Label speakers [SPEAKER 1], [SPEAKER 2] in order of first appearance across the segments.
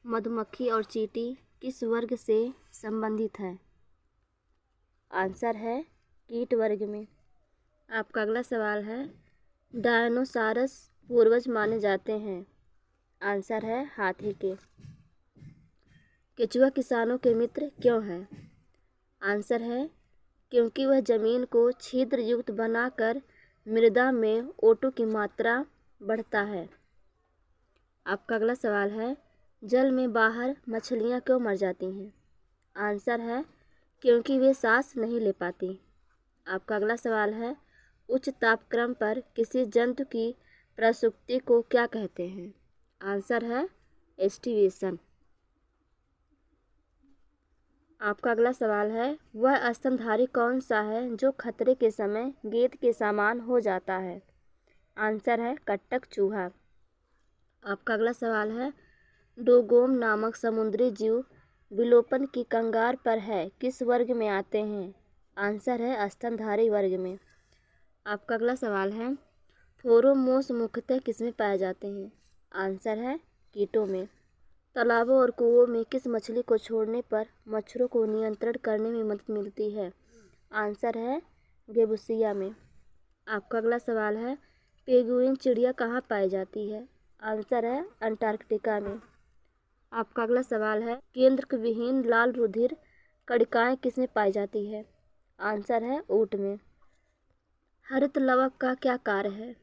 [SPEAKER 1] मधुमक्खी और चींटी किस वर्ग से संबंधित है? आंसर है कीट वर्ग में। आपका अगला सवाल है, डायनोसारस पूर्वज माने जाते हैं। आंसर है हाथी के। केचुआ किसानों के मित्र क्यों है? आंसर है क्योंकि वह जमीन को छिद्र युक्त बनाकर मृदा में O2 की मात्रा बढ़ता है। आपका अगला सवाल है, जल में बाहर मछलियाँ क्यों मर जाती हैं? आंसर है क्योंकि वे सांस नहीं ले पाती। आपका अगला सवाल है, उच्च तापक्रम पर किसी जंतु की प्रसूति को क्या कहते हैं? आंसर है एस्टिवेशन। आपका अगला सवाल है, वह स्तनधारी कौन सा है जो खतरे के समय गेंद के समान हो जाता है? आंसर है कट्टक चूहा। आपका अगला सवाल है, डोगोम नामक समुद्री जीव विलोपन की कगार पर है, किस वर्ग में आते हैं? आंसर है स्तनधारी वर्ग में। आपका अगला सवाल है, फोरोमोन्स मुख्यतः किसमें पाए जाते हैं? आंसर है कीटों में। तालाबों और कुओं में किस मछली को छोड़ने पर मच्छरों को नियंत्रण करने में मदद मिलती है? आंसर है गेबुसिया में। आपका अगला सवाल है, पेंगुइन चिड़िया कहाँ पाई जाती है? आंसर है अंटार्कटिका में। आपका अगला सवाल है, केंद्र विहीन लाल रुधिर कणिकाएं किसमें पाई जाती है? आंसर है ऊँट में। हरित लवक का क्या कार्य है?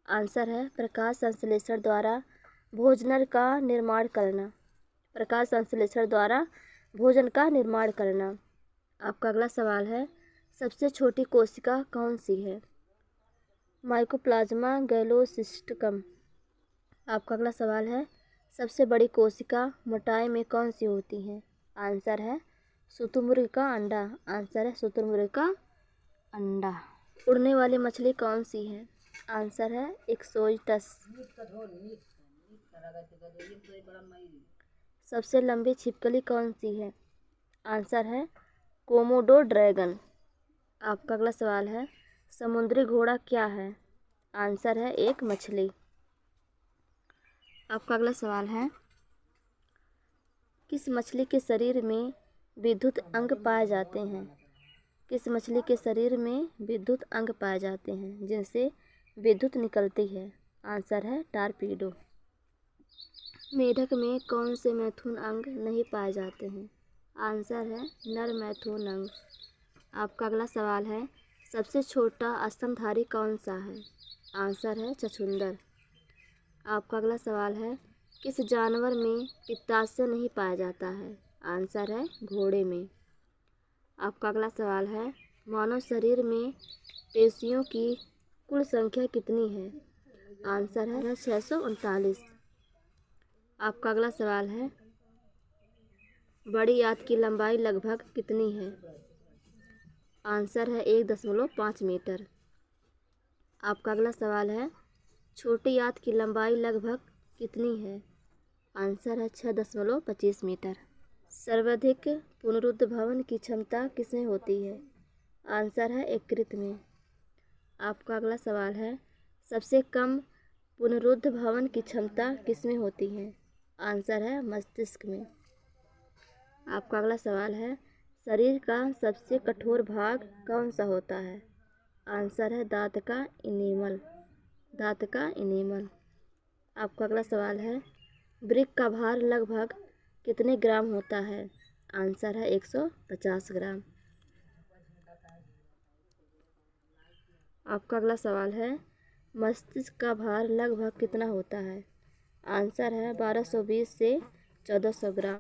[SPEAKER 1] आंसर है प्रकाश संश्लेषण द्वारा भोजन का निर्माण करना। प्रकाश संश्लेषण द्वारा भोजन का निर्माण करना। आपका अगला सवाल है, सबसे छोटी कोशिका कौन सी है? माइकोप्लाज्मा गैलोसिस्टिकम। आपका अगला सवाल है, सबसे बड़ी कोशिका मोटाई में कौन सी होती है? आंसर है शुतुरमुर्ग का अंडा। आंसर है शुतुरमुर्ग का अंडा। उड़ने वाली मछली कौन सी है? आंसर है एक्सोइटस। सबसे लंबी छिपकली कौन सी है? आंसर है कोमोडो ड्रैगन। आपका अगला सवाल है, समुद्री घोड़ा क्या है? आंसर है एक मछली। आपका अगला सवाल है, किस मछली के शरीर में विद्युत अंग पाए जाते हैं? किस मछली के शरीर में विद्युत अंग पाए जाते हैं जिनसे विद्युत निकलती है? आंसर है टारपीडो। मेढक में कौन से मैथुन अंग नहीं पाए जाते हैं? आंसर है नर मैथुन अंग। आपका अगला सवाल है, सबसे छोटा स्तनधारी कौन सा है? आंसर है छछूंदर। आपका अगला सवाल है, किस जानवर में पित्ताशय नहीं पाया जाता है? आंसर है घोड़े में। आपका अगला सवाल है, मानव शरीर में पेशियों की कुल संख्या कितनी है? आंसर है 639। आपका अगला सवाल है, बड़ी आंत की लंबाई लगभग कितनी है? आंसर है 1.5 मीटर। आपका अगला सवाल है, छोटी आंत की लंबाई लगभग कितनी है? आंसर है 6.25 मीटर। सर्वाधिक पुनरुद्भवन की क्षमता किसमें होती है? आंसर है यकृत में। आपका अगला सवाल है, सबसे कम पुनरुद्भवन की क्षमता किसमें होती है? आंसर है मस्तिष्क में। आपका अगला सवाल है, शरीर का सबसे कठोर भाग कौन सा होता है? आंसर है दांत का इनेमल। दांत का इनेमल। आपका अगला सवाल है, वृक्क का भार लगभग कितने ग्राम होता है? आंसर है 150 ग्राम। आपका अगला सवाल है, मस्तिष्क का भार लगभग कितना होता है? आंसर है 1220 से 1400 ग्राम।